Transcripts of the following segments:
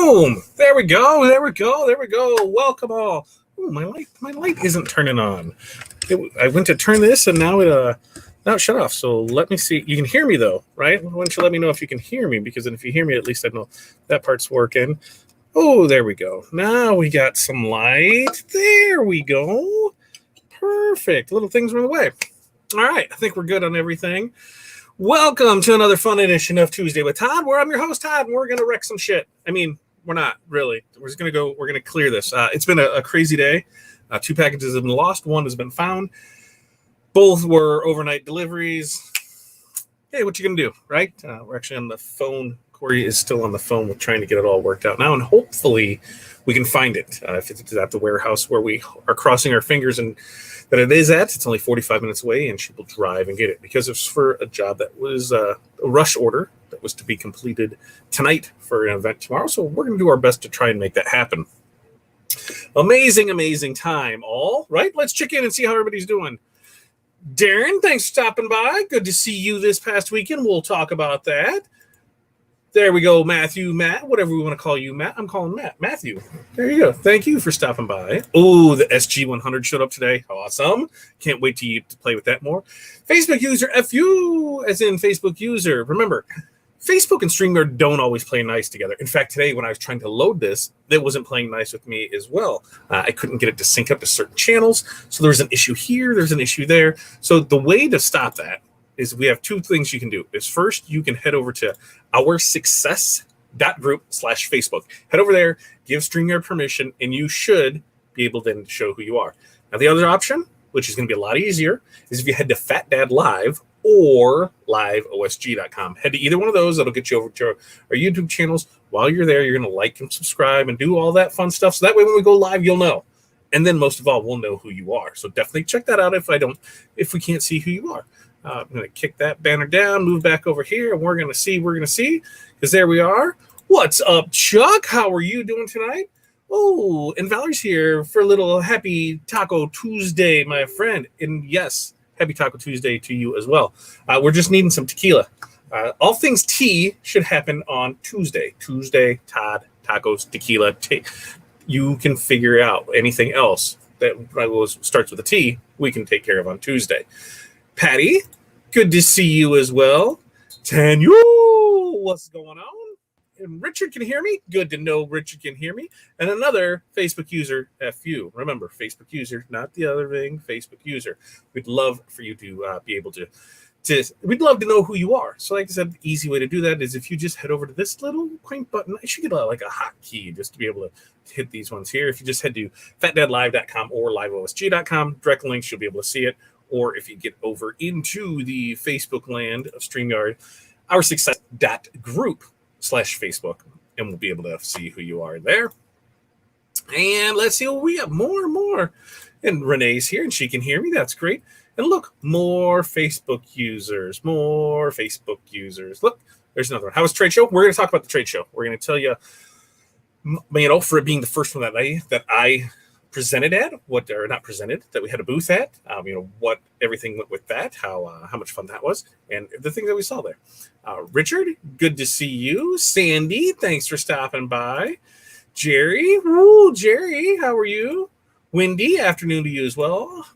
Boom! There we go. There we go. There we go. Welcome all. Ooh, my light isn't turning on. I went to turn this and now it shut off. So let me see. You can hear me though, right? Why don't you let me know if you can hear me? Because then if you hear me, at least I know that part's working. Oh, there we go. Now we got some light. There we go. Perfect. Little things were in the way. All right. I think we're good on everything. Welcome to another fun edition of Tuesday with Todd, where I'm your host, Todd, and we're going to wreck some shit. I mean, we're not really. We're just going to go. We're going to clear this. It's been a crazy day. 2 packages have been lost. 1 has been found. Both were overnight deliveries. Hey, what you going to do, right? We're actually on the phone. Corey is still on the phone. We're trying to get it all worked out now, and hopefully we can find it. If it's at the warehouse where we are crossing our fingers and that it is at, it's only 45 minutes away, and she will drive and get it because it's for a job that was a rush order that was to be completed tonight for an event tomorrow. So we're going to do our best to try and make that happen. Amazing time, all right? Let's check in and see how everybody's doing. Darren, thanks for stopping by. Good to see you this past weekend. We'll talk about that. There we go, Matthew, Matt, whatever we want to call you, Matt. I'm calling Matt. Matthew. There you go. Thank you for stopping by. Oh, the SG100 showed up today. Awesome. Can't wait to play with that more. Facebook user FU, as in Facebook user. Remember, Facebook and StreamYard don't always play nice together. In fact, today when I was trying to load this, it wasn't playing nice with me as well. I couldn't get it to sync up to certain channels. So there was an issue here. There's an issue there. So the way to stop that is we have 2 things you can do. Is first, you can head over to oursuccess.group/Facebook. Head over there, give StreamYard permission, and you should be able then to show who you are. Now, the other option, which is going to be a lot easier, is if you head to Fat Dad Live or liveosg.com. Head to either one of those. That'll get you over to our YouTube channels. While you're there, you're going to like and subscribe and do all that fun stuff. So that way, when we go live, you'll know. And then most of all, we'll know who you are. So definitely check that out if we can't see who you are. I'm going to kick that banner down, move back over here, and we're going to see, because there we are. What's up, Chuck? How are you doing tonight? Oh, and Valerie's here for a little happy Taco Tuesday, my friend. And yes, happy Taco Tuesday to you as well. We're just needing some tequila. All things tea should happen on Tuesday. Tuesday, Todd, tacos, tequila. You can figure out anything else that starts with a T, we can take care of on Tuesday. Patty, good to see you as well. Tanya, what's going on? And Richard can hear me. Good to know Richard can hear me. And another Facebook user, FU. Remember, Facebook user, not the other thing, Facebook user. We'd love for you to be able to we'd love to know who you are. So like I said, the easy way to do that is if you just head over to this little quaint button. I should get like a hotkey just to be able to hit these ones here. If you just head to fatdadlive.com or liveosg.com, direct links, you'll be able to see it. Or if you get over into the Facebook land of StreamYard, oursuccess.group/Facebook, and we'll be able to see who you are there. And let's see what we have. More. And Renee's here, and she can hear me. That's great. And look, more Facebook users. Look, there's another one. How was trade show? We're going to talk about the trade show. We're going to tell you, for it being the first one that I presented at, that we had a booth at, what everything went with that, how much fun that was, and the things that we saw there. Richard, good to see you. Sandy, thanks for stopping by. Jerry, how are you? Wendy, afternoon to you as well.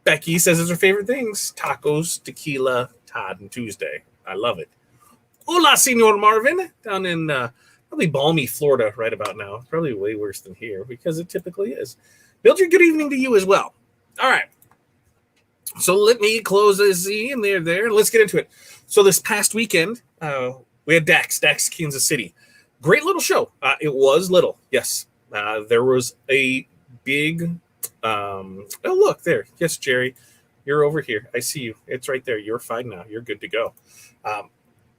Becky says it's her favorite things: tacos, tequila, Todd, and Tuesday. I love it. Hola, Senor Marvin, down in probably balmy Florida right about now. Probably way worse than here because it typically is. Mildred, good evening to you as well. All right. So let me close this in there. Let's get into it. So this past weekend, we had DAX Kansas City. Great little show. It was little, yes. There was a big, look there. Yes, Jerry, you're over here. I see you. It's right there. You're fine now. You're good to go.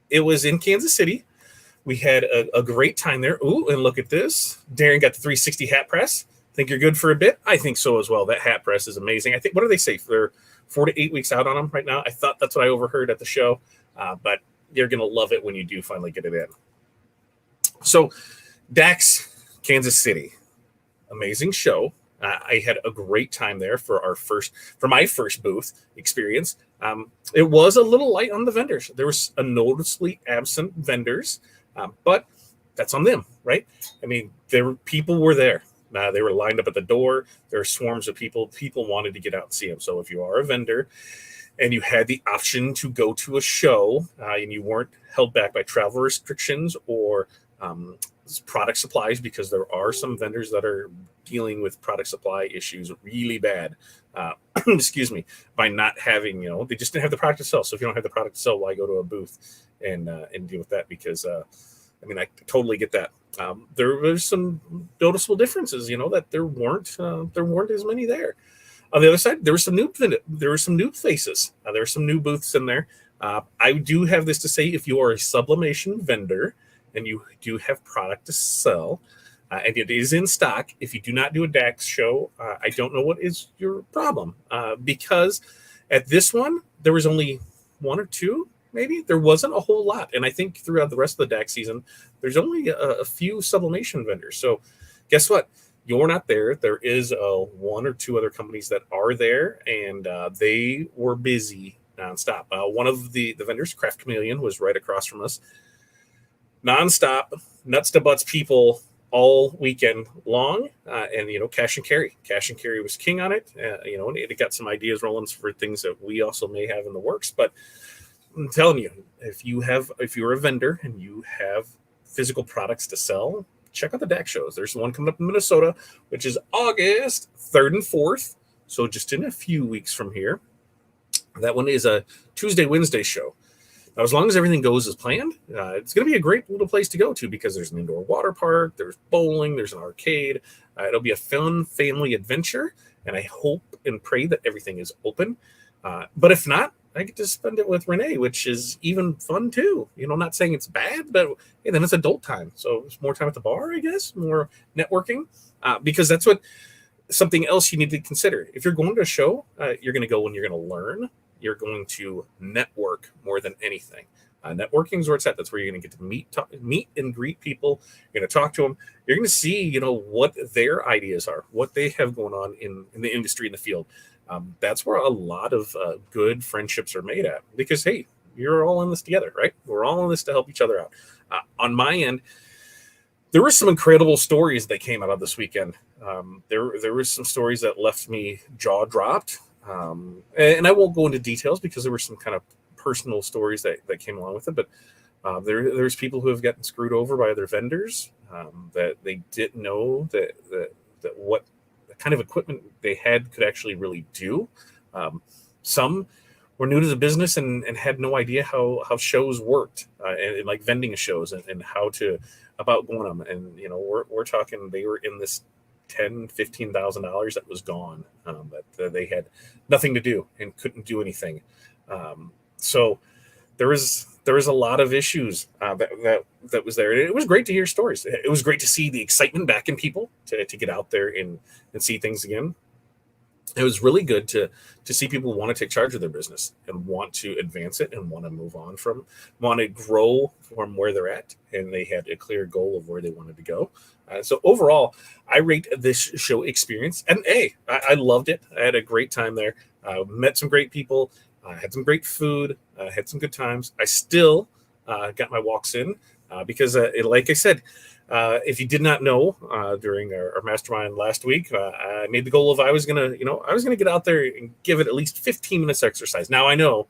It was in Kansas City. We had a great time there. Ooh, and look at this. Darren got the 360 hat press. Think you're good for a bit? I think so as well. That hat press is amazing. I think, what do they say? They're 4 to 8 weeks out on them right now. I thought that's what I overheard at the show, but you're going to love it when you do finally get it in. So DAX Kansas City, amazing show. I had a great time there for my first booth experience. It was a little light on the vendors. There was a noticeably absent vendors, but that's on them, right? I mean, people were there. They were lined up at the door. There were swarms of people. People wanted to get out and see them. So if you are a vendor and you had the option to go to a show and you weren't held back by travel restrictions or product supplies, because there are some vendors that are dealing with product supply issues really bad, excuse me, by not having, they just didn't have the product to sell. So if you don't have the product to sell, why go to a booth and deal with that? Because I totally get that. There was some noticeable differences, that there weren't as many there. On the other side, there were some new faces. There were some new booths in there. I do have this to say: if you are a sublimation vendor and you do have product to sell, and it is in stock, if you do not do a DAX show, I don't know what is your problem. Because at this one, there was only one or two. Maybe there wasn't a whole lot. And I think throughout the rest of the DAX season, there's only a few sublimation vendors. So guess what? You're not there. There is one or two other companies that are there, and they were busy nonstop. One of the vendors, Craft Chameleon, was right across from us. Nonstop, nuts to butts people all weekend long. And, cash and carry. Cash and carry was king on it. And it got some ideas rolling for things that we also may have in the works. But I'm telling you, if you're a vendor and you have physical products to sell, check out the DAX shows. There's one coming up in Minnesota, which is August 3rd and 4th. So just in a few weeks from here. That one is a Tuesday, Wednesday show. Now, as long as everything goes as planned, it's going to be a great little place to go to, because there's an indoor water park, there's bowling, there's an arcade. It'll be a fun family adventure, and I hope and pray that everything is open. But if not, I get to spend it with Renee, which is even fun too. Not saying it's bad, but hey, then it's adult time. So it's more time at the bar, I guess, more networking, because that's something else you need to consider. If you're going to a show, you're going to go when you're going to learn. You're going to network more than anything. Networking is where it's at. That's where you're going to get to meet and greet people. You're going to talk to them. You're going to see, what their ideas are, what they have going on in the industry, in the field. That's where a lot of good friendships are made at, because, hey, you're all in this together, right? We're all in this to help each other out. On my end, there were some incredible stories that came out of this weekend. There were some stories that left me jaw dropped. And I won't go into details because there were some kind of personal stories that came along with it. But there's people who have gotten screwed over by other vendors that they didn't know that what kind of equipment they had could actually really do. Some were new to the business and had no idea how shows worked, and like vending shows and how to about going them. And we're talking, they were in this $10,000-$15,000 that was gone, that they had nothing to do and couldn't do anything. So there was a lot of issues that was there. And it was great to hear stories. It was great to see the excitement back in people to get out there and see things again. It was really good to see people want to take charge of their business and want to advance it and want to grow from where they're at. And they had a clear goal of where they wanted to go. So overall, I rate this show experience an A. I loved it. I had a great time there. Met some great people. Had some great food. Had some good times. I still got my walks in because, like I said, if you did not know, during our mastermind last week, I made the goal of I was gonna get out there and give it at least 15 minutes exercise. Now I know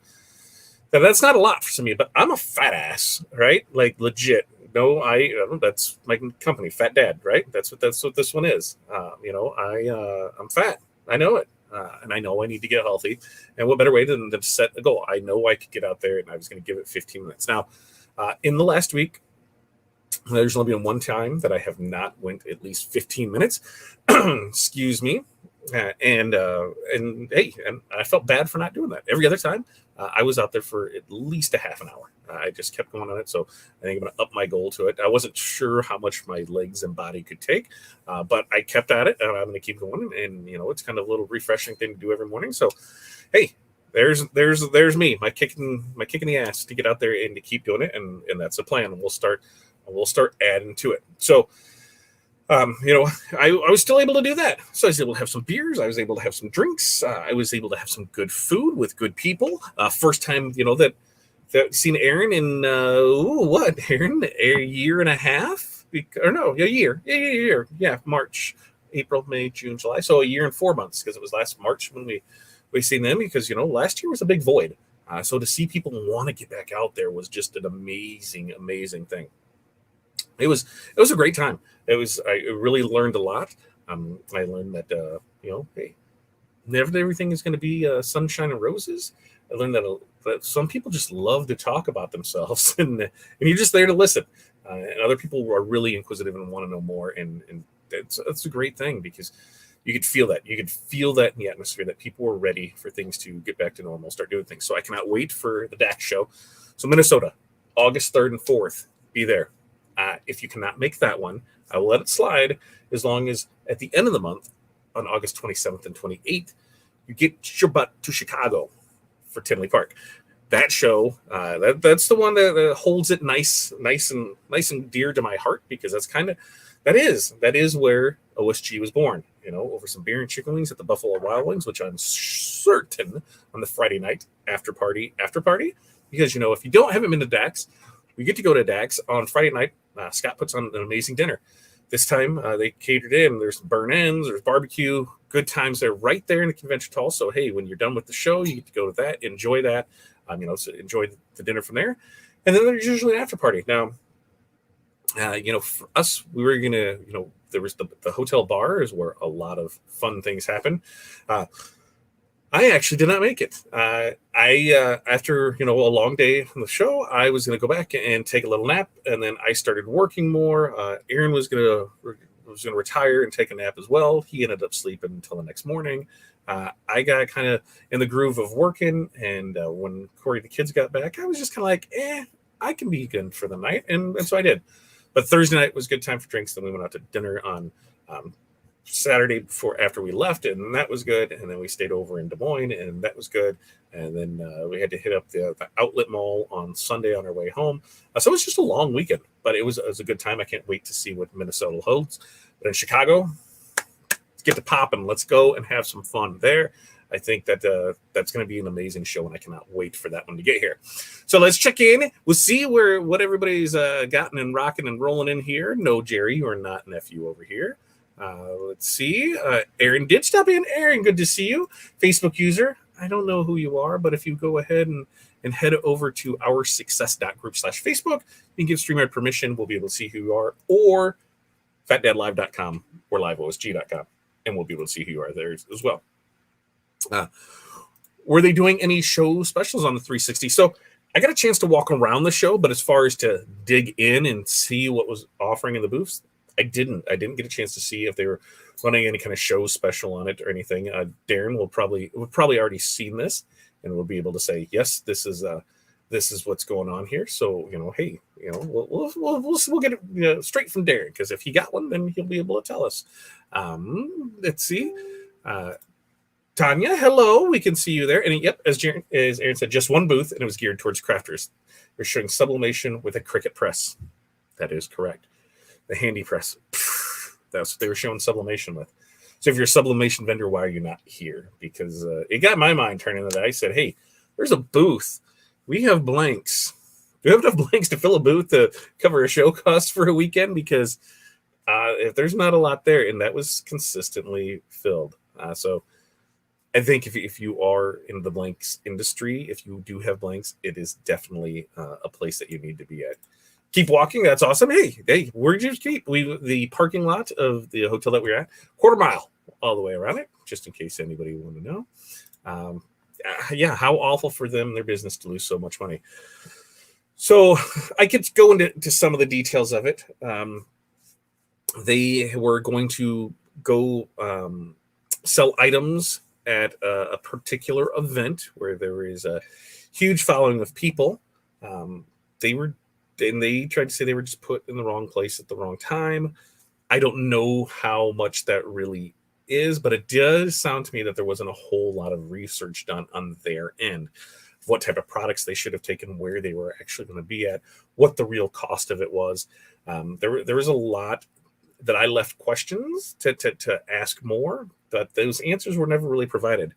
that's not a lot for some of you, but I'm a fat ass, right? Like legit. No, that's my company, Fat Dad, right? That's what this one is. I'm fat. I know it. And I know I need to get healthy. And what better way than to set a goal? I know I could get out there and I was going to give it 15 minutes. Now, in the last week, there's only been one time that I have not went at least 15 minutes. Excuse me. And hey, and I felt bad for not doing that. Every other time, I was out there for at least a half an hour. I just kept going on it. So I think I'm going to up my goal to it. I wasn't sure how much my legs and body could take, but I kept at it, and I'm going to keep going. And it's kind of a little refreshing thing to do every morning. So, hey, there's me, my kick in the ass to get out there and to keep doing it. And that's the plan. We'll start adding to it. So, I was still able to do that. So I was able to have some beers. I was able to have some drinks. I was able to have some good food with good people. First time, that seen Aaron in, Aaron, a year and a half. or no, a year. Yeah, March, April, May, June, July. So a year and 4 months, because it was last March when we seen them, because last year was a big void. So to see people want to get back out there was just an amazing thing. It was a great time. I really learned a lot. I learned that hey, never everything is going to be sunshine and roses. I learned that some people just love to talk about themselves, and you're just there to listen. And other people are really inquisitive and want to know more, and that's a great thing, because you could feel that. You could feel that in the atmosphere, that people were ready for things to get back to normal, start doing things. So I cannot wait for the DAX show. So Minnesota, August 3rd and 4th, be there. If you cannot make that one, I will let it slide, as long as at the end of the month, on August 27th and 28th, you get your butt to Chicago for Tinley Park. That show, that's the one that holds it nice and dear to my heart, because that is where OSG was born. Over some beer and chicken wings at the Buffalo Wild Wings, which I'm certain on the Friday night after party, because if you haven't been to DAX, we get to go to DAX on Friday night. Scott puts on an amazing dinner. This time they catered in. There's burn ends, there's barbecue, good times there, right there in the convention hall. So hey, when you're done with the show, you get to go to that, enjoy that. So enjoy the dinner from there, and then there's usually an after party. Now, for us, we were gonna, there was the hotel bar is where a lot of fun things happen. I actually did not make it. After a long day from the show, I was going to go back and take a little nap, and then I started working more. Aaron was going to retire and take a nap as well. He ended up sleeping until the next morning. I got kind of in the groove of working, and when Corey the kids got back, I was just kind of like, I can be good for the night, and so I did. But Thursday night was a good time for drinks. Then we went out to dinner on Saturday after we left, and that was good. And then we stayed over in Des Moines, and that was good. And then we had to hit up the outlet mall on Sunday on our way home. So it was just a long weekend, but it was a good time. I can't wait to see what Minnesota holds. But in Chicago, let's get to popping. Let's go and have some fun there. I think that that's going to be an amazing show, and I cannot wait for that one to get here. So let's check in. We'll see what everybody's gotten and rocking and rolling in here. No, Jerry, you are not nephew over here. Let's see. Aaron did stop in. Aaron, good to see you. Facebook user. I don't know who you are, but if you go ahead and head over to oursuccess.group/Facebook, you can give StreamYard permission. We'll be able to see who you are, or fatdadlive.com or liveosg.com, and we'll be able to see who you are there as well. Were they doing any show specials on the 360? So I got a chance to walk around the show, but as far as to dig in and see what was offering in the booths, I didn't get a chance to see if they were running any kind of show special on it or anything. Darren will probably already seen this, and will be able to say, yes, this is what's going on here. So hey, we'll get it straight from Darren, because if he got one, then he'll be able to tell us. Let's see. Tanya, hello. We can see you there. And yep, as Aaron said, just one booth, and it was geared towards crafters. They're showing sublimation with a Cricut press. That is correct. The handy press. That's what they were showing sublimation with. So if you're a sublimation vendor, why are you not here? Because it got my mind turning that. I said, hey, there's a booth. We have blanks. Do we have enough blanks to fill a booth to cover a show cost for a weekend? Because if there's not a lot there, and that was consistently filled. So I think if you are in the blanks industry, if you do have blanks, it is definitely a place that you need to be at. Keep walking. That's awesome. Hey, where'd you keep? The parking lot of the hotel that we're at, quarter mile all the way around it, just in case anybody want to know. Yeah, how awful for them, their business, to lose so much money. So I could go into some of the details of it. They were going to go sell items at a particular event where there is a huge following of people. They tried to say they were just put in the wrong place at the wrong time. I don't know how much that really is, but it does sound to me that there wasn't a whole lot of research done on their end. What type of products they should have taken, where they were actually going to be at, what the real cost of it was. There was a lot that I left questions to ask more, but those answers were never really provided.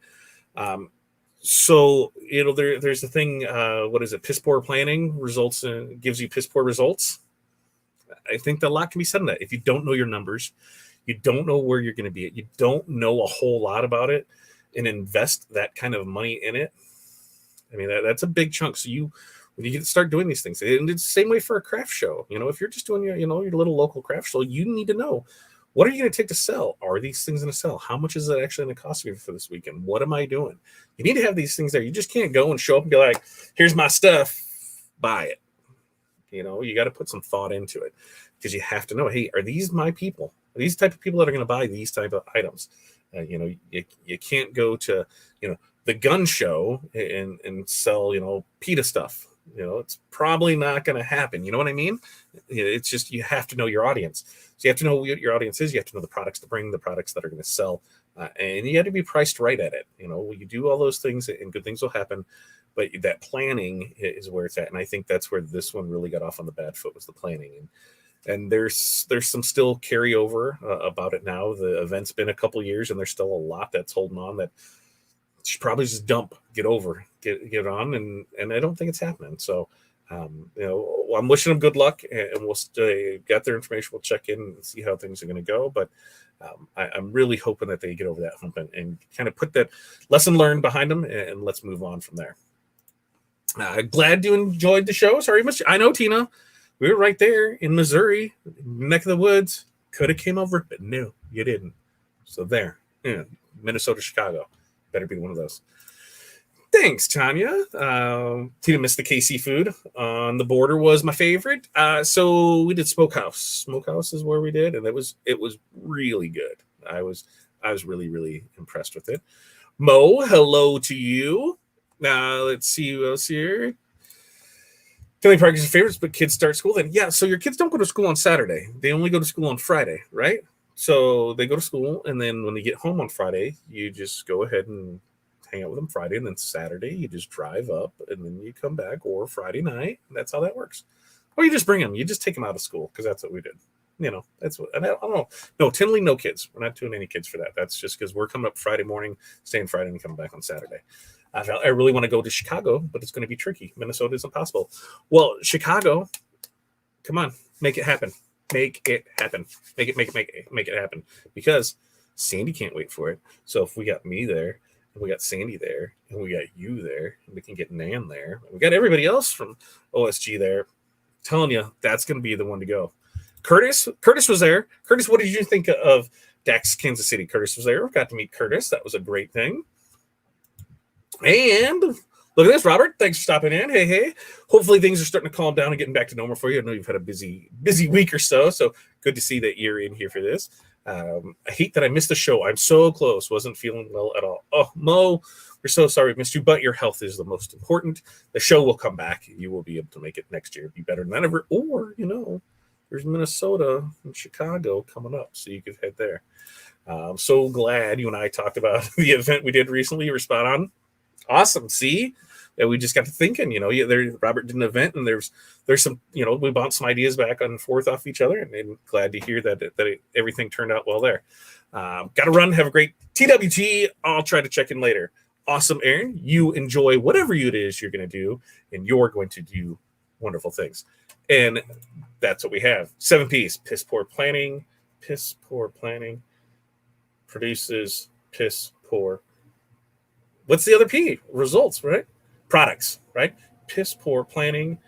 So there's a thing. What is it? Piss poor planning gives you piss poor results. I think that a lot can be said on that. If you don't know your numbers, you don't know where you're going to be at, you don't know a whole lot about it, and invest that kind of money in it. I mean, that's a big chunk. So when you start doing these things, and it's the same way for a craft show. If you're just doing your little local craft show, you need to know, what are you going to take to sell? Are these things going to sell? How much is it actually going to cost me for this weekend? What am I doing? You need to have these things there. You just can't go and show up and be like, here's my stuff, buy it. You got to put some thought into it, because you have to know, hey, are these my people? Are these type of people that are going to buy these type of items? You can't go to, the gun show and sell, PETA stuff. It's probably not going to happen. You know what I mean? It's just, you have to know your audience. So you have to know what your audience is. You have to know the products to bring, the products that are going to sell, and you have to be priced right at it. You do all those things, and good things will happen. But that planning is where it's at, and I think that's where this one really got off on the bad foot, was the planning. And there's some still carryover about it now. The event's been a couple years, and there's still a lot that's holding on that should probably just get on, and I don't think it's happening. So, I'm wishing them good luck, and we'll get their information. We'll check in and see how things are going to go. But I'm really hoping that they get over that hump and kind of put that lesson learned behind them, and let's move on from there. Glad you enjoyed the show. Sorry, I know, Tina. We were right there in Missouri, neck of the woods. Could have came over, but no, you didn't. So there, Minnesota, Chicago. Better be one of those. Thanks, Tanya. Tina missed the KC food. On the border was my favorite. So we did Smokehouse. Smokehouse is where we did, and it was really good. I was really, really impressed with it. Mo, hello to you. Let's see who else here. Family Park is your favorites, but kids start school then. Yeah, so your kids don't go to school on Saturday. They only go to school on Friday, right? So they go to school, and then when they get home on Friday, you just go ahead and hang out with them Friday, and then Saturday you just drive up, and then you come back, or Friday night. That's how that works. Or you just bring them. You just take them out of school, because that's what we did. That's what. And I don't know. No, Tinley, no kids. We're not doing any kids for that. That's just because we're coming up Friday morning, staying Friday, and coming back on Saturday. I really want to go to Chicago, but it's going to be tricky. Minnesota isn't possible. Well, Chicago, come on, make it happen. Make it happen. Make it happen. Because Sandy can't wait for it. So if we got me there, and we got Sandy there, and we got you there, and we can get Nan there, and we got everybody else from OSG there, I'm telling you, that's going to be the one to go. Curtis was there. Curtis, what did you think of DAX Kansas City? Curtis was there. Got to meet Curtis. That was a great thing. And look at this, Robert. Thanks for stopping in. Hey. Hopefully things are starting to calm down and getting back to normal for you. I know you've had a busy week or so good to see that you're in here for this. I hate that I missed the show. I'm so close. Wasn't feeling well at all. Oh, Mo, we're so sorry we missed you, but your health is the most important. The show will come back. You will be able to make it next year. Be better than ever. Or, there's Minnesota and Chicago coming up, so you could head there. I'm so glad you and I talked about the event we did recently. You were spot on. Awesome. See, that we just got to thinking, Robert did an event, and there's some, we bounced some ideas back and forth off each other, and glad to hear that everything turned out well there. Got to run. Have a great TWT. I'll try to check in later. Awesome, Aaron. You enjoy whatever it is you're going to do, and you're going to do wonderful things. And that's what we have. 7 P's. Piss poor planning. Piss poor planning produces piss poor. What's the other P? Results, right? Products, right? Piss poor planning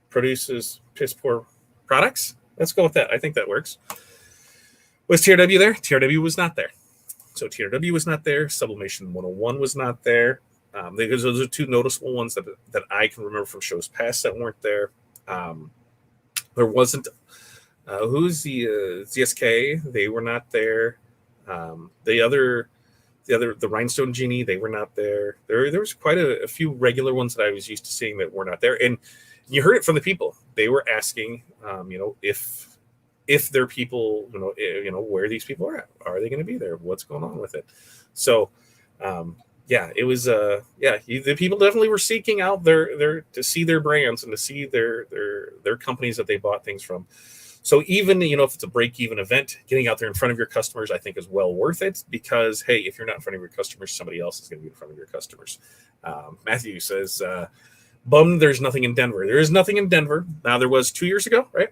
produces piss poor products. Let's go with that. I think that works. Was TRW there? TRW was not there. So TRW was not there. Sublimation 101 was not there. Because those are two noticeable ones that I can remember from shows past that weren't there. There wasn't. Who's the ZSK? They were not there. The Rhinestone Genie, they were not there. There was quite a few regular ones that I was used to seeing that were not there. And you heard it from the people. They were asking, if their people, where these people are at. Are they going to be there? What's going on with it? So, it was, the people definitely were seeking out their to see their brands and to see their companies that they bought things from. So even, if it's a break-even event, getting out there in front of your customers, I think is well worth it, because, hey, if you're not in front of your customers, somebody else is going to be in front of your customers. Matthew says, bummed there's nothing in Denver. There is nothing in Denver. Now, there was 2 years ago, right?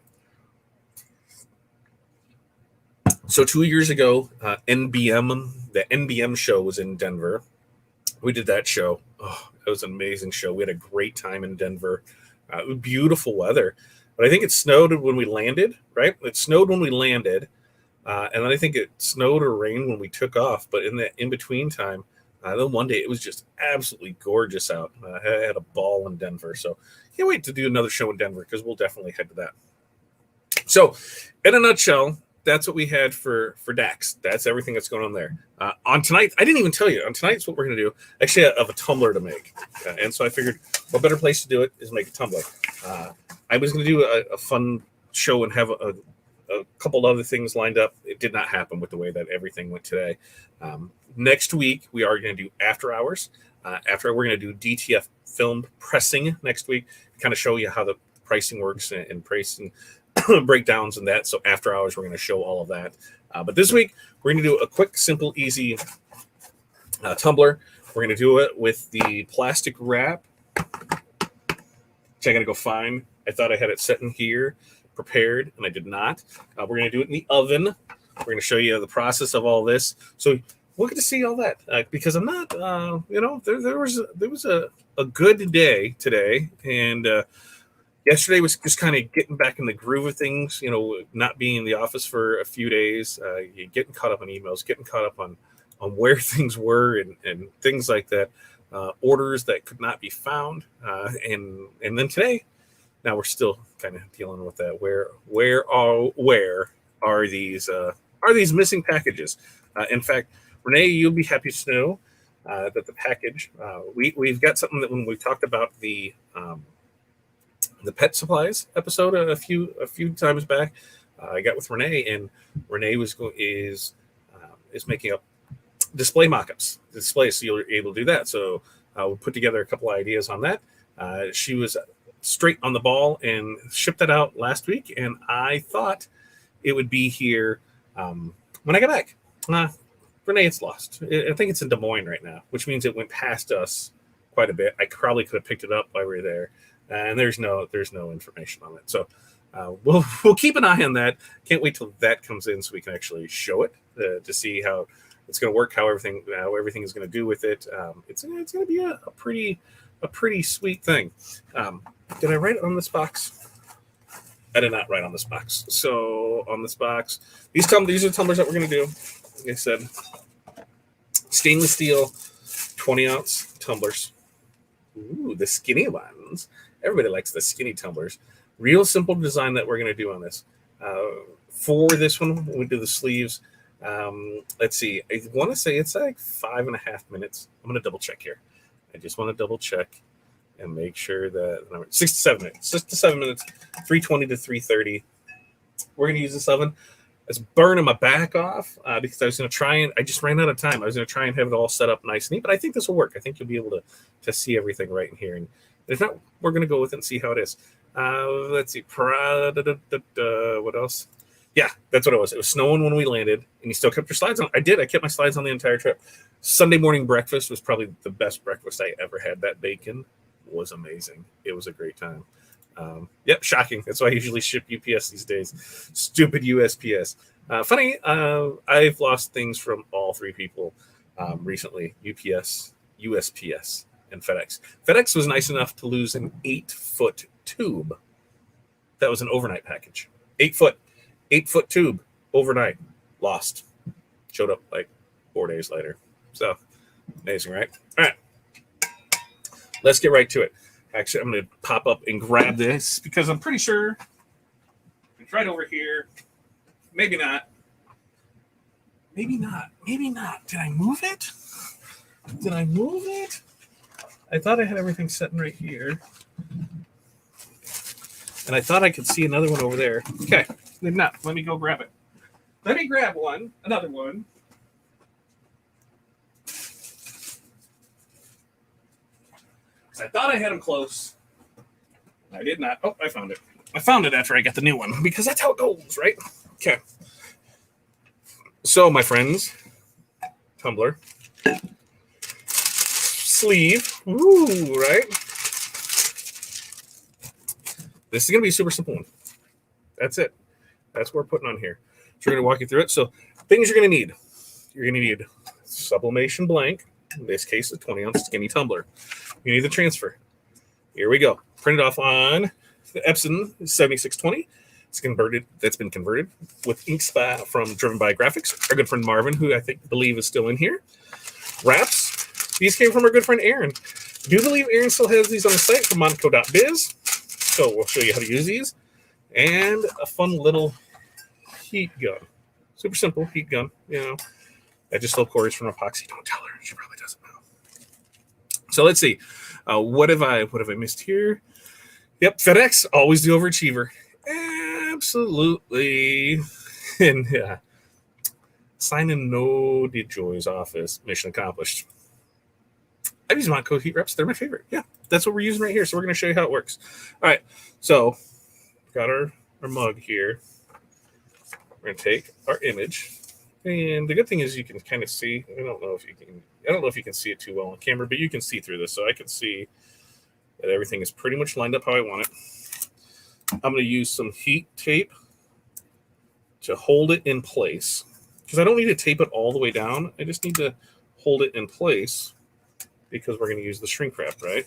So 2 years ago, the NBM show was in Denver. We did that show. Oh, it was an amazing show. We had a great time in Denver. Beautiful weather. But I think it snowed when we landed, right? It snowed when we landed. And then I think it snowed or rained when we took off. But in the in-between time, then one day it was just absolutely gorgeous out. I had a ball in Denver. So can't wait to do another show in Denver because we'll definitely head to that. So in a nutshell, that's what we had for DAX. That's everything that's going on there. On tonight, I didn't even tell you. On tonight's what we're going to do, actually, I have a tumbler to make. And so I figured what better place to do it is make a tumbler. I was going to do a fun show and have a couple other things lined up. It did not happen with the way that everything went today. Next week, we are going to do after hours. We're going to do DTF film pressing next week, kind of show you how the pricing works and pricing breakdowns and that. So after hours, we're going to show all of that. But this week, we're going to do a quick, simple, easy tumbler. We're going to do it with the plastic wrap, which I got to go find. I thought I had it set in here, prepared, and I did not. We're going to do it in the oven. We're going to show you the process of all this. So we'll get to see all that because I'm not, there was a good day today, and yesterday was just kind of getting back in the groove of things, not being in the office for a few days, getting caught up on emails, getting caught up on where things were and things like that, orders that could not be found. And then today, now we're still kind of dealing with that. Where are these missing packages? In fact, Renee, you'll be happy to know that the package, we've got something that when we talked about the pet supplies episode a few times back, I got with Renee, and Renee is making up display mock-ups, displays, so you're able to do that. So we put together a couple of ideas on that. She was straight on the ball and shipped that out last week, and I thought it would be here when I got back. Renee, it's lost. I think it's in Des Moines right now, which means it went past us quite a bit. I probably could have picked it up while we were there. And there's no information on it. So we'll keep an eye on that. Can't wait till that comes in so we can actually show it to see how it's going to work, how everything is going to do with it. It's going to be a pretty sweet thing. Did I write it on this box? I did not write on this box. So on this box, these are tumblers that we're going to do. Like I said, stainless steel 20-ounce tumblers. Ooh, the skinny ones. Everybody likes the skinny tumblers. Real simple design that we're going to do on this. For this one, we do the sleeves. Let's see. I want to say it's like 5.5 minutes. I'm going to double check here. I just want to double check and make sure that 6 to 7 minutes. 6 to 7 minutes, 320 to 330. We're going to use this oven. It's burning my back off because I was going to try and I just ran out of time. I was going to try and have it all set up nice and neat, but I think this will work. I think you'll be able to see everything right in here. And if not, we're going to go with it and see how it is. Let's see. What else? Yeah, that's what it was. It was snowing when we landed, and you still kept your slides on. I did. I kept my slides on the entire trip. Sunday morning breakfast was probably the best breakfast I ever had. That bacon was amazing. It was a great time. Yep, shocking. That's why I usually ship UPS these days. Stupid USPS. Funny, I've lost things from all three people recently. UPS, USPS, and FedEx. FedEx was nice enough to lose an 8-foot tube. That was an overnight package. 8-foot tube overnight. Lost. Showed up like 4 days later. So, amazing, right? All right. Let's get right to it. Actually, I'm going to pop up and grab this because I'm pretty sure it's right over here. Maybe not. Maybe not. Did I move it? I thought I had everything set right here. And I thought I could see another one over there. Okay, maybe not. Let me go grab it. Let me grab another one. I thought I had them close. I did not. Oh, I found it. I found it after I got the new one because that's how it goes, right? Okay. So, my friends, tumbler, sleeve, ooh, right? This is going to be a super simple one. That's it. That's what we're putting on here. we're going to walk you through it. So things you're going to need. You're going to need sublimation blank. In this case, a 20-ounce skinny tumbler. You need the transfer. Here we go. Print it off on the Epson 7620. It's converted. That's been converted with ink from Driven by Graphics. Our good friend Marvin, who I believe is still in here. Wraps. These came from our good friend Aaron. I do believe Aaron still has these on the site from monaco.biz. So we'll show you how to use these. And a fun little heat gun. Super simple heat gun. You know, I just stole Corey's from Epoxy. Don't tell her. She probably doesn't know. So let's see. What have I missed here? Yep, FedEx, always the overachiever. Absolutely. And sign in no DeJoy's office. Mission accomplished. I've used Monaco heat reps. They're my favorite. Yeah, that's what we're using right here. So we're going to show you how it works. All right. So got our mug here. We're going to take our image. And the good thing is you can kind of see. I don't know if you can see it too well on camera, but you can see through this. So I can see that everything is pretty much lined up how I want it. I'm going to use some heat tape to hold it in place because I don't need to tape it all the way down. I just need to hold it in place because we're going to use the shrink wrap, right?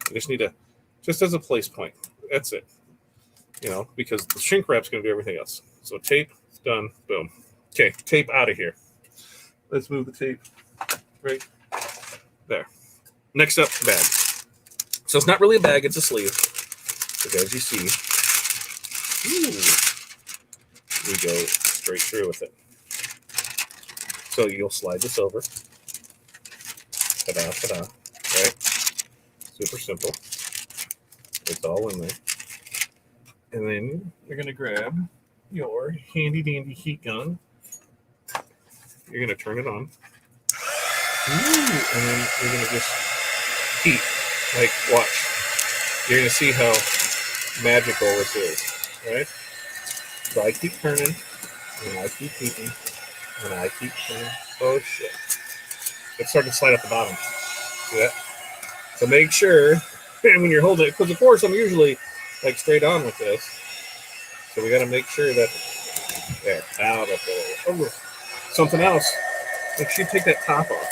I just need to, just as a place point. That's it. You know, because the shrink wrap's going to do everything else. So tape, done, boom. Okay, tape out of here. Let's move the tape right there. Next up, bag. So it's not really a bag, it's a sleeve. So as you see, we go straight through with it. So you'll slide this over. Ta-da, ta-da. Right? Super simple. It's all in there. And then you're going to grab your handy-dandy heat gun. You're going to turn it on. And then you're going to just heat. Like, watch. You're going to see how magical this is, right? So I keep turning, and I keep heating, and I keep turning. Oh, shit. It's starting to slide up the bottom. See that? So make sure, and when you're holding it, because of course I'm usually like straight on with this. So we got to make sure that, there, out of the, something else. Make sure you take that top off.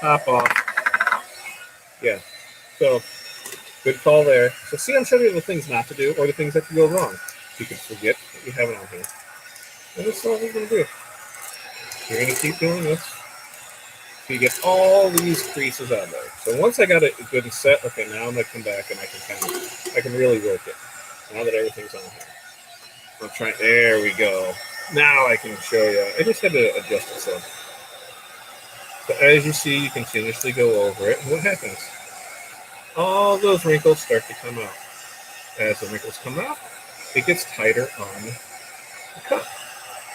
Top off. Yeah. So, good call there. So see, I'm showing you the things not to do or the things that can go wrong. You can forget that you have it on here. And this is all we're going to do. You're going to keep doing this. So you get all these creases out there. So once I got it good and set, okay, now I'm going to come back and I can really work it. Now that everything's on here. I'm trying, there we go. Now I can show you. I just had to adjust it some. So as you see, you continuously go over it. And what happens? All those wrinkles start to come out. As the wrinkles come out, it gets tighter on the cup.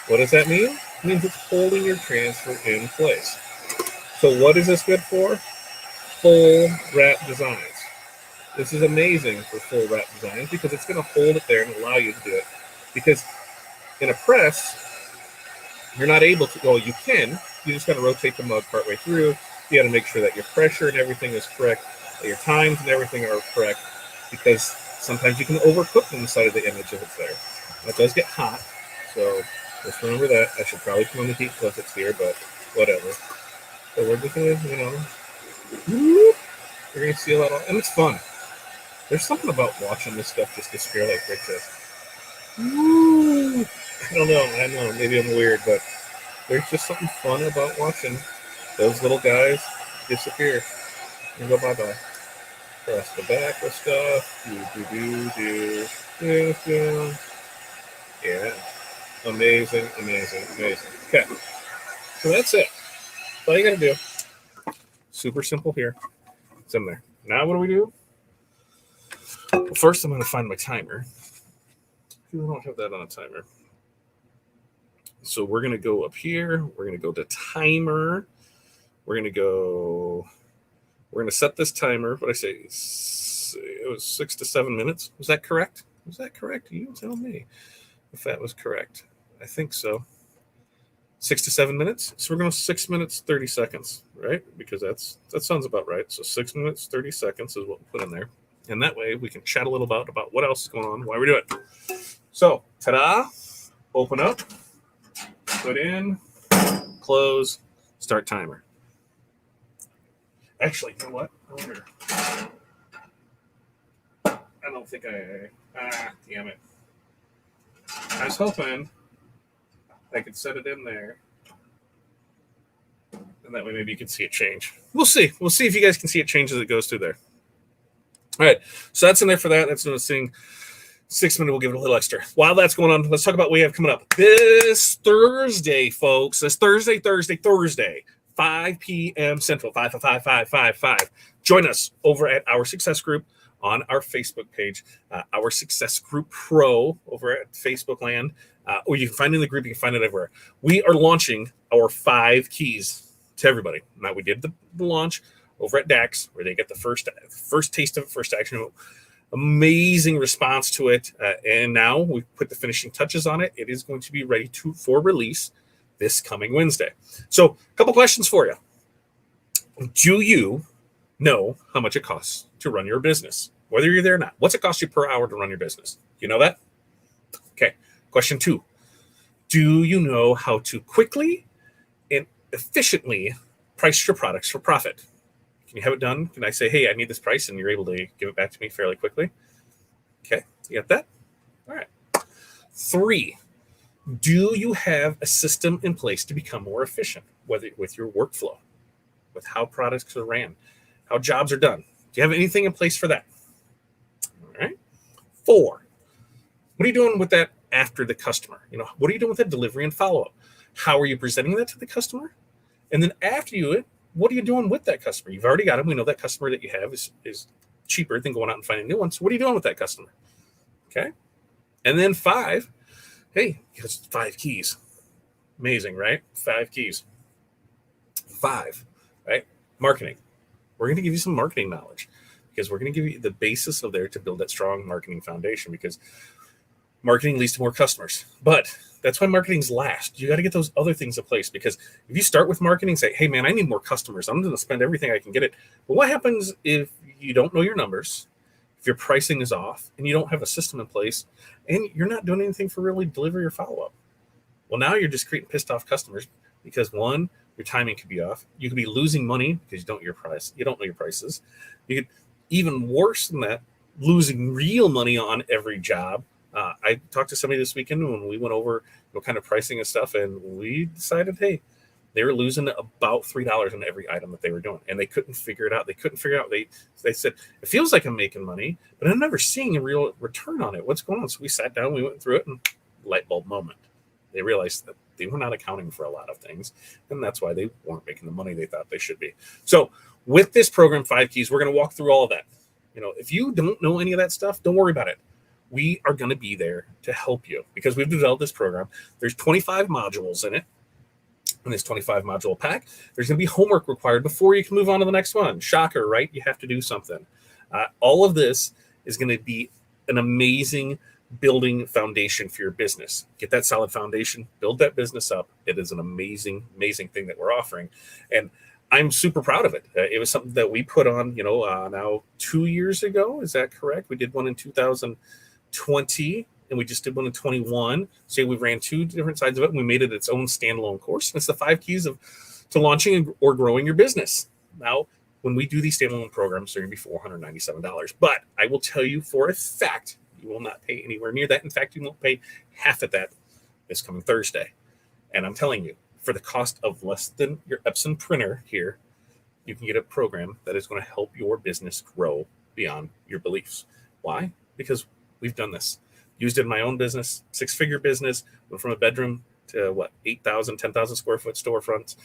What does that mean? It means it's holding your transfer in place. So what is this good for? Full wrap designs. This is amazing for full wrap designs because it's going to hold it there and allow you to do it. Because in a press, you're not able to, well, you can. You just got to rotate the mug partway through. You got to make sure that your pressure and everything is correct, that your times and everything are correct, because sometimes you can overcook on the side of the image if it's there. That does get hot, so just remember that. I should probably come on the heat plus it's here, but whatever. So we're just going to, you're going to see a lot of, and it's fun. There's something about watching this stuff just disappear like Rick says. I don't know. I know. Maybe I'm weird, but there's just something fun about watching those little guys disappear and go bye-bye. Press the back of stuff. Do. Yeah. Amazing. Okay. So that's it. That's all you got to do. Super simple here. It's in there. Now what do we do? Well, first I'm going to find my timer. I don't have that on a timer. So we're going to go up here. We're going to go to timer. We're going to set this timer. What I say? It was 6 to 7 minutes. Was that correct? You tell me if that was correct. I think so. 6 to 7 minutes. So we're going to 6 minutes, 30 seconds, right? Because that sounds about right. So 6 minutes, 30 seconds is what we put in there. And that way we can chat a little about what else is going on, why we do it. So, ta-da. Open up, put in, close, start timer. Actually, you know what? I don't think damn it. I was hoping I could set it in there. And that way maybe you can see it change. We'll see. We'll see if you guys can see it change as it goes through there. All right. So that's in there for that. That's another thing. 6 minutes, we'll give it a little extra. While that's going on, let's talk about what we have coming up this Thursday, folks. This Thursday, 5 p.m. Central, 5. Join us over at Our Success Group on our Facebook page, Our Success Group Pro over at Facebook land. Or you can find it in the group. You can find it everywhere. We are launching our 5 keys to everybody. Now, we did the launch over at DAX, where they get the first taste of it, first action. Amazing response to it. And now we've put the finishing touches on it. It is going to be ready for release this coming Wednesday. So a couple questions for you. Do you know how much it costs to run your business? Whether you're there or not. What's it cost you per hour to run your business? You know that? Okay. Question 2. Do you know how to quickly and efficiently price your products for profit? Can you have it done? Can I say, hey, I need this price, and you're able to give it back to me fairly quickly? Okay, you got that? All right. 3, do you have a system in place to become more efficient, whether with your workflow, with how products are ran, how jobs are done? Do you have anything in place for that? All right. 4, what are you doing with that after the customer? What are you doing with that delivery and follow-up? How are you presenting that to the customer? And then after you do it, what are you doing with that customer? You've already got them. We know that customer that you have is cheaper than going out and finding new ones. So what are you doing with that customer? Okay. And then 5, hey, it's 5 keys. Amazing, right? 5 keys. 5, right? Marketing. We're going to give you some marketing knowledge because we're going to give you the basis of there to build that strong marketing foundation, because marketing leads to more customers. But that's why marketing's last. You got to get those other things in place, because if you start with marketing, say, hey, man, I need more customers. I'm going to spend everything I can get it. But what happens if you don't know your numbers, if your pricing is off, and you don't have a system in place, and you're not doing anything for really delivery or follow-up? Well, now you're just creating pissed off customers because, 1, your timing could be off. You could be losing money because you don't know your prices. You could, even worse than that, losing real money on every job. I talked to somebody this weekend when we went over kind of pricing and stuff, and we decided, hey, they were losing about $3 on every item that they were doing, and they couldn't figure it out. They said, it feels like I'm making money, but I'm never seeing a real return on it. What's going on? So we sat down, we went through it, and light bulb moment. They realized that they were not accounting for a lot of things, and that's why they weren't making the money they thought they should be. So with this program, 5 keys, we're going to walk through all of that. If you don't know any of that stuff, don't worry about it. We are going to be there to help you because we've developed this program. There's 25 modules in it. In this 25 module pack, there's going to be homework required before you can move on to the next one. Shocker, right? You have to do something. All of this is going to be an amazing building foundation for your business. Get that solid foundation, build that business up. It is an amazing, amazing thing that we're offering. And I'm super proud of it. It was something that we put on, now 2 years ago. Is that correct? We did one in 2020, and we just did one in 21. So we ran 2 different sides of it, and we made it its own standalone course. And it's the 5 keys to launching or growing your business. Now, when we do these standalone programs, they're going to be $497. But I will tell you for a fact, you will not pay anywhere near that. In fact, you won't pay half of that this coming Thursday. And I'm telling you, for the cost of less than your Epson printer here, you can get a program that is going to help your business grow beyond your beliefs. Why? Because we've done this. Used it in my own business, 6-figure business, went from a bedroom to 8,000, 10,000 square foot storefronts,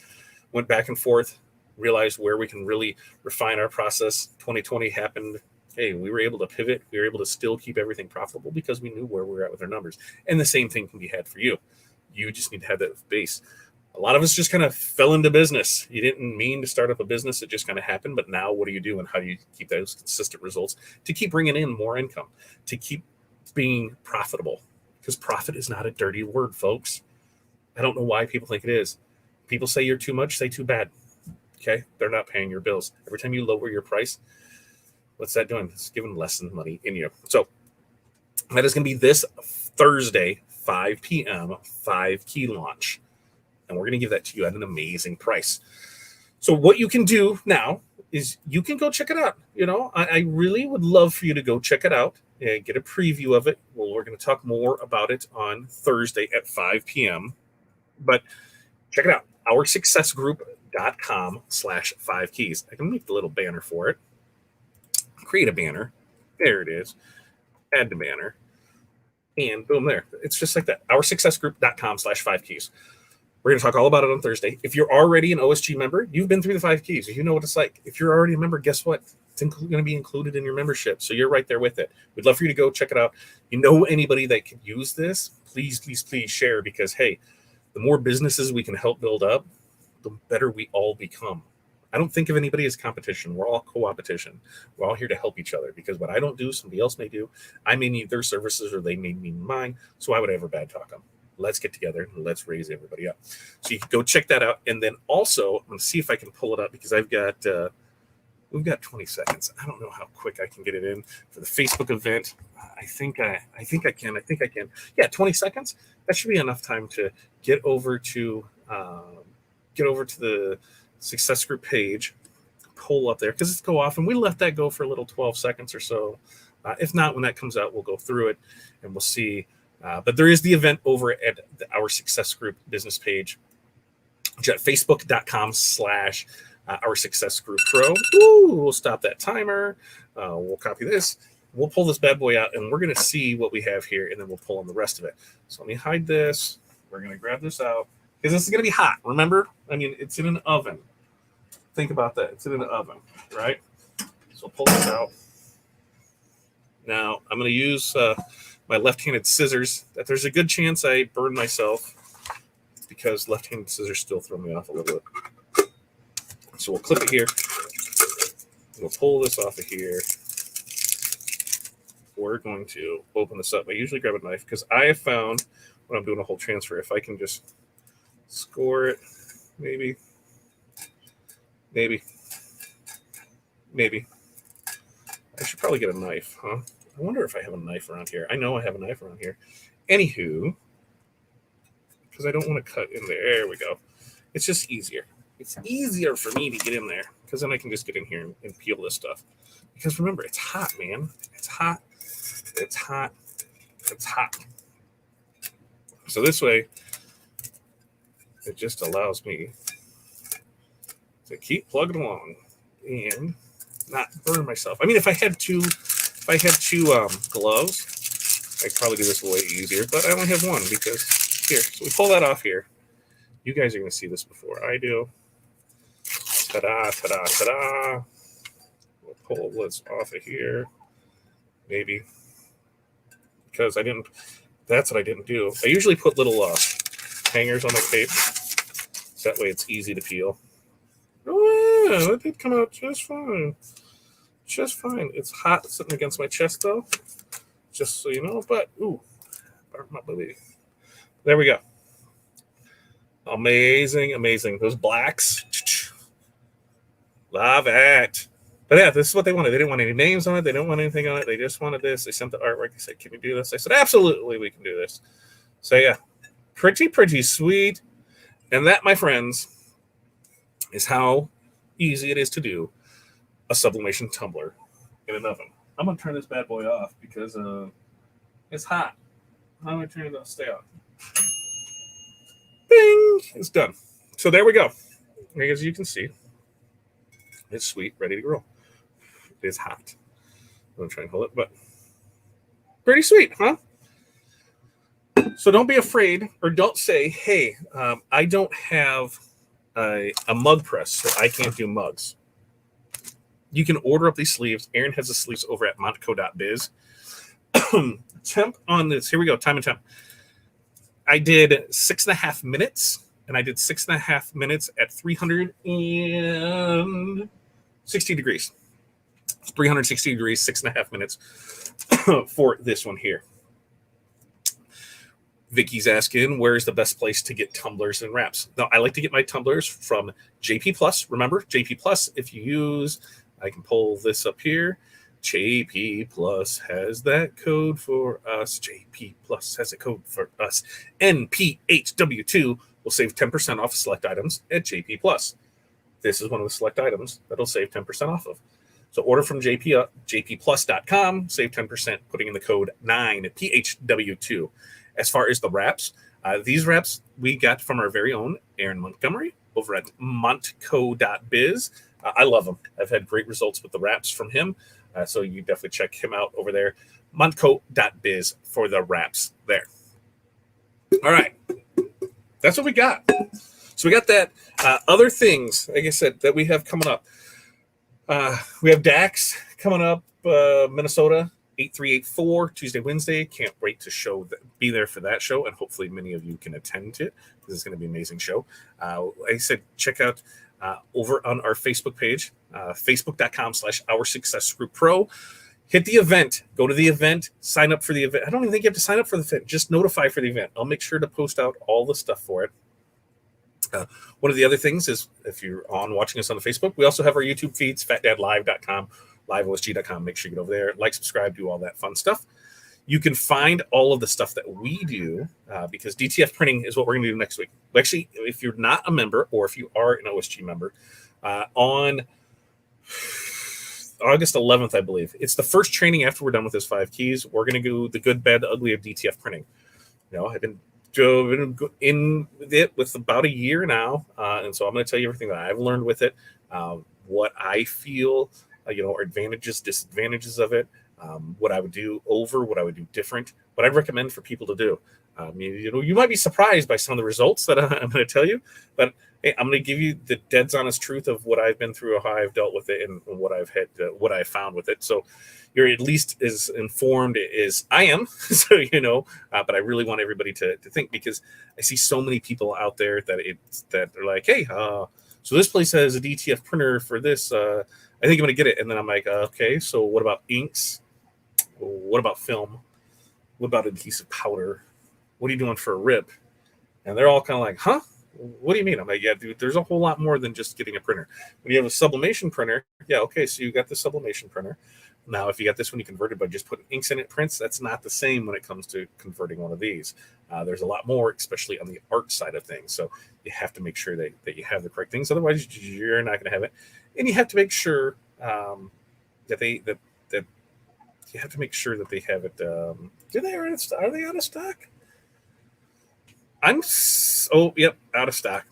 went back and forth, realized where we can really refine our process. 2020 happened. Hey, we were able to pivot. We were able to still keep everything profitable because we knew where we were at with our numbers. And the same thing can be had for you. You just need to have that base. A lot of us just kind of fell into business. You didn't mean to start up a business. It just kind of happened. But now what do you do, and how do you keep those consistent results to keep bringing in more income, to keep being profitable? Because profit is not a dirty word, folks. I don't know why people think it is. People say you're too much, say too bad. Okay? They're not paying your bills. Every time you lower your price, what's that doing? It's giving less money in you. So that is going to be this Thursday, 5 p.m., 5-key launch. And we're going to give that to you at an amazing price. So what you can do now is you can go check it out. I really would love for you to go check it out and get a preview of it. Well, we're going to talk more about it on Thursday at 5 p.m. But check it out, OurSuccessGroup.com/5keys. I can make the little banner for it. Create a banner. There it is. Add the banner. And boom, there. It's just like that. OurSuccessGroup.com/5keys. We're going to talk all about it on Thursday. If you're already an OSG member, you've been through the 5 keys. You know what it's like. If you're already a member, guess what? It's going to be included in your membership. So you're right there with it. We'd love for you to go check it out. You know anybody that could use this, please, please, please share, because, hey, the more businesses we can help build up, the better we all become. I don't think of anybody as competition. We're all co-opetition. We're all here to help each other, because what I don't do, somebody else may do. I may need their services or they may need mine. So why would I ever bad talk them? Let's get together and let's raise everybody up. So you can go check that out. And then also, I'm going to see if I can pull it up, because we've got 20 seconds. I don't know how quick I can get it in for the Facebook event. I think I can. Yeah, 20 seconds. That should be enough time to get over to the Success Group page, pull up there, because it's go off, and we let that go for a little 12 seconds or so. If not, when that comes out, we'll go through it and we'll see. But there is the event over at Our Success Group business page, which at facebook.com/Our Success Group Pro. We'll stop that timer. We'll copy this. We'll pull this bad boy out, and we're going to see what we have here, and then we'll pull on the rest of it. So let me hide this. We're going to grab this out, because this is going to be hot. Remember? I mean, it's in an oven. Think about that. It's in an oven, right? So pull this out. Now, I'm going to use my left-handed scissors. That there's a good chance I burn myself, because left-handed scissors still throw me off a little bit. So we'll clip it here. We'll pull this off of here. We're going to open this up. I usually grab a knife, because I have found when I'm doing a whole transfer, if I can just score it, maybe. I should probably get a knife, huh? I wonder if I have a knife around here. I know I have a knife around here. Anywho, because I don't want to cut in there. There we go. It's just easier. It's easier for me to get in there, because then I can just get in here and peel this stuff. Because remember, it's hot, man. It's hot. It's hot. It's hot. So this way, it just allows me to keep plugging along and not burn myself. I mean, if I had two gloves, I'd probably do this way easier, but I only have one, because here. So we pull that off here. You guys are going to see this before I do. Ta-da, ta-da, ta-da. We'll pull this off of here. Maybe. Because that's what I didn't do. I usually put little hangers on my tape. So that way it's easy to peel. Oh, yeah, that did come out just fine. Just fine. It's hot sitting against my chest, though. Just so you know. But, ooh, burnt my booty. There we go. Amazing, amazing. Those blacks. Love it. But yeah, this is what they wanted. They didn't want any names on it. They didn't want anything on it. They just wanted this. They sent the artwork. They said, can you do this? I said, absolutely, we can do this. So yeah, pretty, pretty sweet. And that, my friends, is how easy it is to do a sublimation tumbler in an oven. I'm going to turn this bad boy off, because it's hot. I'm going to turn it off. Stay off. Bing! It's done. So there we go. As you can see, it's sweet, ready to roll. It is hot. I'm going to try and hold it, but pretty sweet, huh? So don't be afraid, or don't say, hey, I don't have a mug press, so I can't do mugs. You can order up these sleeves. Aaron has the sleeves over at montco.biz. Temp on this. Here we go. Time and temp. I did 6.5 minutes, and I did 6.5 minutes at 360 degrees. 360 degrees, 6.5 minutes for this one here. Vicky's asking, where's the best place to get tumblers and wraps? Now, I like to get my tumblers from JP Plus. Remember, JP Plus, if you use, I can pull this up here, JP Plus has that code for us. JP Plus has a code for us. NPHW2 will save 10% off select items at JP Plus. This is one of the select items that'll save 10% off of. So order from jpplus.com, save 10%, putting in the code 9PHW2. As far as the wraps, these wraps we got from our very own Aaron Montgomery over at montco.biz. I love them. I've had great results with the wraps from him. So you definitely check him out over there. montco.biz for the wraps there. All right. That's what we got. So we got that. Other things, like I said, that we have coming up. We have DAX coming up, Minnesota, 8384, Tuesday, Wednesday. Can't wait to be there for that show, and hopefully many of you can attend it. This is going to be an amazing show. Like I said, check out over on our Facebook page, facebook.com/Our Success Group Pro. Hit the event. Go to the event. Sign up for the event. I don't even think you have to sign up for the event. Just notify for the event. I'll make sure to post out all the stuff for it. One of the other things is if you're watching us on the Facebook, we also have our YouTube feeds, fatdadlive.com, liveosg.com. Make sure you get over there, like, subscribe, do all that fun stuff. You can find all of the stuff that we do because DTF printing is what we're going to do next week. Actually, if you're not a member or if you are an OSG member, on August 11th, I believe, it's the first training after we're done with this 5 keys. We're going to do the good, bad, the ugly of DTF printing. I've been in it with about a year now, and so I'm going to tell you everything that I've learned with it, what I feel, are advantages, disadvantages of it, what I would do over, what I would do different, what I'd recommend for people to do. You might be surprised by some of the results that I'm going to tell you, but hey, I'm going to give you the dead honest truth of what I've been through, how I've dealt with it, and what I've had, what I found with it. So you're at least as informed as I am. So but I really want everybody to think, because I see so many people out there that they're like, hey, so this place has a DTF printer for this. I think I'm going to get it, and then I'm like, okay, so what about inks? What about film? What about adhesive powder? What are you doing for a rip? And they're all kind of like, huh? What do you mean? I'm like, yeah, dude, there's a whole lot more than just getting a printer. When you have a sublimation printer, yeah, okay, so you got the sublimation printer. Now, if you got this one you converted by just putting inks in it, prints, that's not the same when it comes to converting one of these. There's a lot more, especially on the art side of things. So you have to make sure that you have the correct things. Otherwise, you're not going to have it. And you have to make sure that you have to make sure that they have it. Are they out of stock? Yep, out of stock.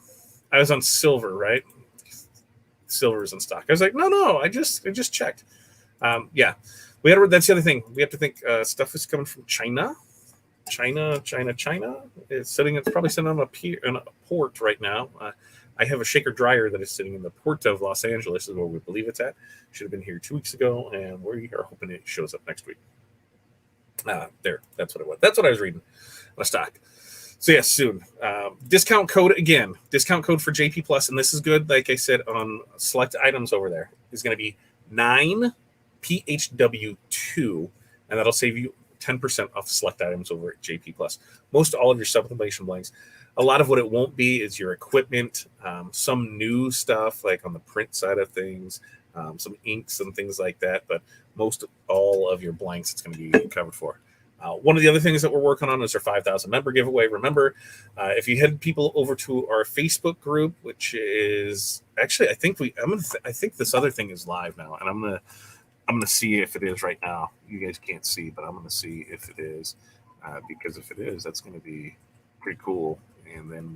I was on silver, right? Silver is in stock. I was like, no, I just checked. Yeah, that's the other thing. We have to think stuff is coming from China. China. It's probably sitting on a port right now. I have a shaker dryer that is sitting in the port of Los Angeles, is where we believe it's at. Should have been here 2 weeks ago, and we are hoping it shows up next week. There, that's what it was. That's what I was reading on stock. So yes, soon. Discount code for JP Plus, and this is good. Like I said, on select items over there is going to be 9PHW2, and that'll save you 10% off select items over at JP Plus. Most all of your sublimation blanks. A lot of what it won't be is your equipment, some new stuff like on the print side of things, some inks and things like that. But most all of your blanks it's going to be covered for. One of the other things that we're working on is our 5,000 member giveaway. Remember, if you head people over to our Facebook group, which is actually, I think this other thing is live now, and I'm gonna see if it is right now. You guys can't see, but I'm gonna see if it is, because if it is, that's gonna be pretty cool, and then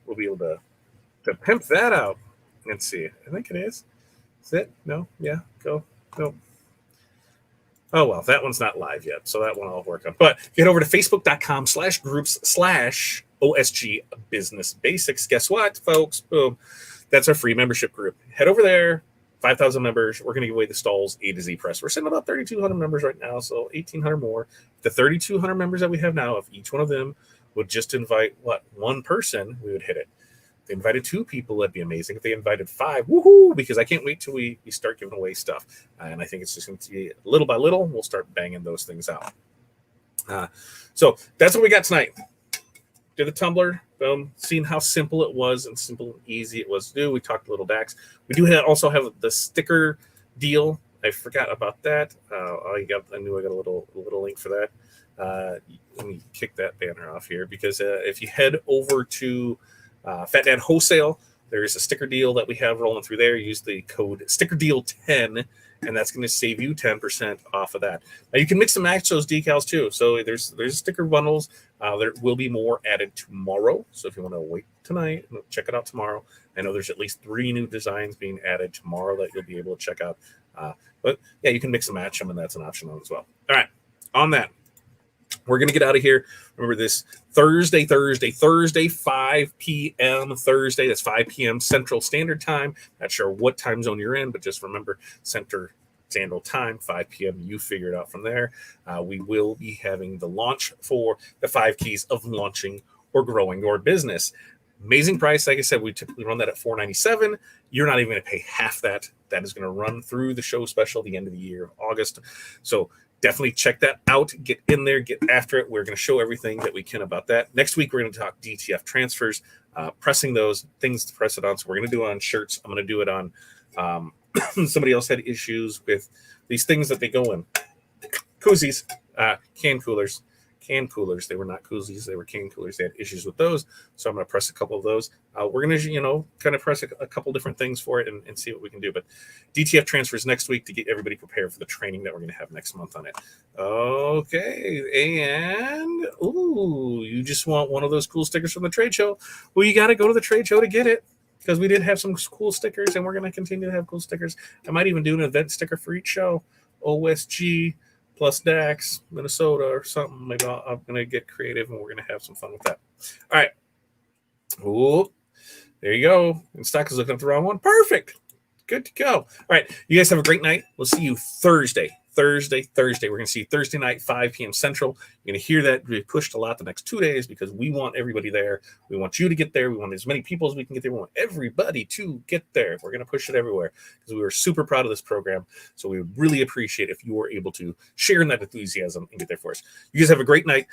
we'll be able to pimp that out and see. I think it is. Is it? No? Yeah. Go. Oh, well, that one's not live yet, so that one I'll work on. But get over to facebook.com/groups/OSG Business Basics. Guess what, folks? Boom. That's our free membership group. Head over there. 5,000 members. We're going to give away the Stahls A to Z press. We're sitting about 3,200 members right now, so 1,800 more. The 3,200 members that we have now, if each one of them would just invite, one person, we would hit it. If they invited 2 people, that'd be amazing. If they invited 5, woohoo, because I can't wait till we start giving away stuff. And I think it's just going to be little by little, we'll start banging those things out. So that's what we got tonight. Did the Tumbler, boom, seeing how simple it was and simple and easy it was to do. We talked a little DAX. We do also have the sticker deal I forgot about that. I knew I got a little link for that. Let me kick that banner off here because if you head over to Fat Dad Wholesale, there's a sticker deal that we have rolling through there. Use the code StickerDeal10, and that's going to save you 10% off of that. Now you can mix and match those decals too. So there's sticker bundles. There will be more added tomorrow. So if you want to wait tonight, check it out tomorrow. I know there's at least 3 new designs being added tomorrow that you'll be able to check out. But yeah, you can mix and match them, and that's an option as well. All right, on that, we're going to get out of here. Remember this Thursday, 5 p.m. Thursday. That's 5 p.m. Central Standard Time. Not sure what time zone you're in, but just remember Central Standard Time, 5 p.m. You figure it out from there. We will be having the launch for the 5 keys of launching or growing your business. Amazing price. Like I said, we typically run that at $497. You're not even going to pay half that. That is going to run through the show special the end of the year, August. So definitely check that out. Get in there, get after it. We're going to show everything that we can about that. Next week, we're going to talk DTF transfers, pressing those things to press it on. So we're going to do it on shirts. I'm going to do it on somebody else had issues with these things that they go in. Koozies, can coolers. Can coolers. They were not koozies. They were can coolers. They had issues with those. So I'm going to press a couple of those. We're going to, kind of press a couple different things for it and see what we can do. But DTF transfers next week to get everybody prepared for the training that we're going to have next month on it. Okay. And, you just want one of those cool stickers from the trade show. Well, you got to go to the trade show to get it because we did have some cool stickers and we're going to continue to have cool stickers. I might even do an event sticker for each show. OSG plus DAX, Minnesota, or something. Maybe I'm going to get creative, and we're going to have some fun with that. All right. Oh, there you go. And stock is looking at the wrong one. Perfect. Good to go. All right. You guys have a great night. We'll see you Thursday. We're going to see Thursday night, 5 p.m. Central. You're going to hear that we pushed a lot the next 2 days because we want everybody there. We want you to get there. We want as many people as we can get there. We want everybody to get there. We're going to push it everywhere because we were super proud of this program. So we would really appreciate if you were able to share in that enthusiasm and get there for us. You guys have a great night.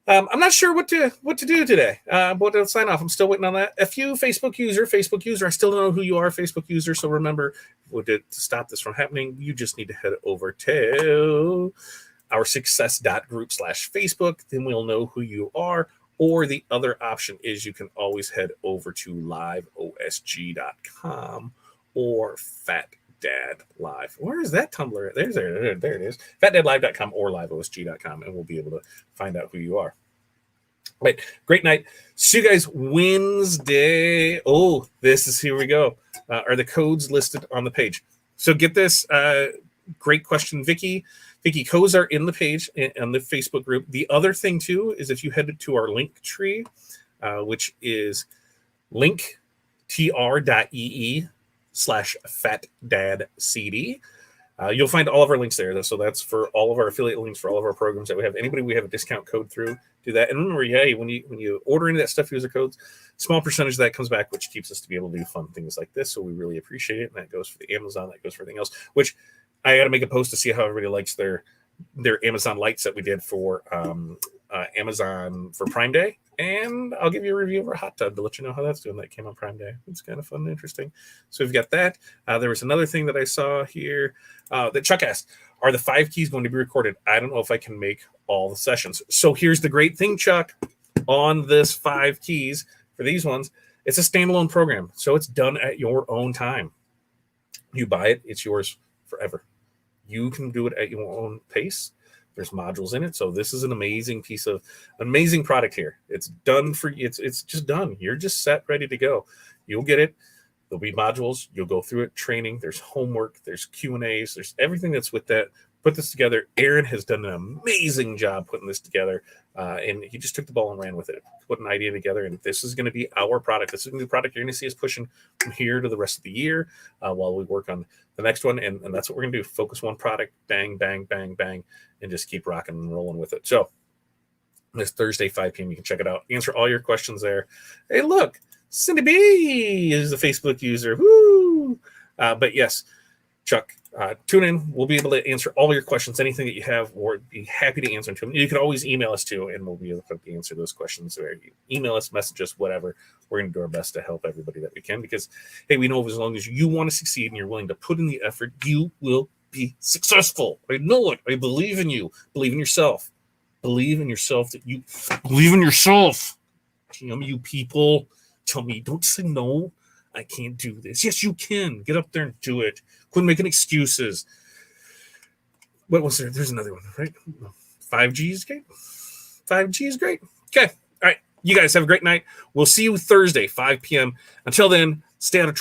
I'm not sure what to do today. But I'll sign off. I'm still waiting on that. Facebook user. I still don't know who you are, Facebook user. So remember, to stop this from happening, you just need to head over to our success.group/Facebook. Then we'll know who you are. Or the other option is you can always head over to liveosg.com or Fat Dad Live. Where is that Tumbler? There it is. FatDadLive.com or liveosg.com, and we'll be able to find out who you are. Right. Great night. See you guys Wednesday. Oh, here we go. Are the codes listed on the page? So get this. Great question, Vicky. Vicky, codes are in the page on the Facebook group. The other thing, too, is if you head to our link tree, which is linktr.ee/FatDadCD. You'll find all of our links there. So that's for all of our affiliate links for all of our programs that we have. Anybody we have a discount code through, do that. And remember, when you order any of that stuff, use the codes. Small percentage of that comes back, which keeps us to be able to do fun things like this. So we really appreciate it. And that goes for the Amazon. That goes for everything else. Which I got to make a post to see how everybody likes their Amazon lights that we did for Amazon for Prime Day. And I'll give you a review of our hot tub to let you know how that's doing. That came on Prime Day. It's kind of fun and interesting. So we've got that. There was another thing that I saw here that Chuck asked, are the 5 keys going to be recorded? I don't know if I can make all the sessions. So here's the great thing, Chuck, on this 5 keys for these ones. It's a standalone program. So it's done at your own time. You buy it, it's yours forever. You can do it at your own pace. There's modules in it. So this is an amazing product here. It's done for you. It's just done. You're just set, ready to go. You'll get it. There'll be modules. You'll go through it, training. There's homework. There's Q&As. There's everything that's with that. Put this together. Aaron has done an amazing job putting this together. And he just took the ball and ran with it. Put an idea together. And this is going to be our product. This is going to be the product you're going to see us pushing from here to the rest of the year while we work on the next one. And that's what we're going to do. Focus one product. Bang, bang, bang, bang. And just keep rocking and rolling with it. So this Thursday, 5 p.m., you can check it out. Answer all your questions there. Hey, look. Cindy B is the Facebook user. Woo! But yes, Chuck, tune in. We'll be able to answer all your questions, anything that you have, or be happy to answer them. You can always email us too, and we'll be able to answer those questions. Or email us, message us, whatever. We're going to do our best to help everybody that we can because, hey, we know as long as you want to succeed and you're willing to put in the effort, you will be successful. I know it. I believe in you. Believe in yourself. Believe in yourself that you believe in yourself. Damn you people. Tell me, don't say no. I can't do this. Yes, you can. Get up there and do it. Quit making excuses. What was there? There's another one, right? 5G is great. 5G is great. Okay. All right. You guys have a great night. We'll see you Thursday, 5 p.m. Until then, stay out of trouble.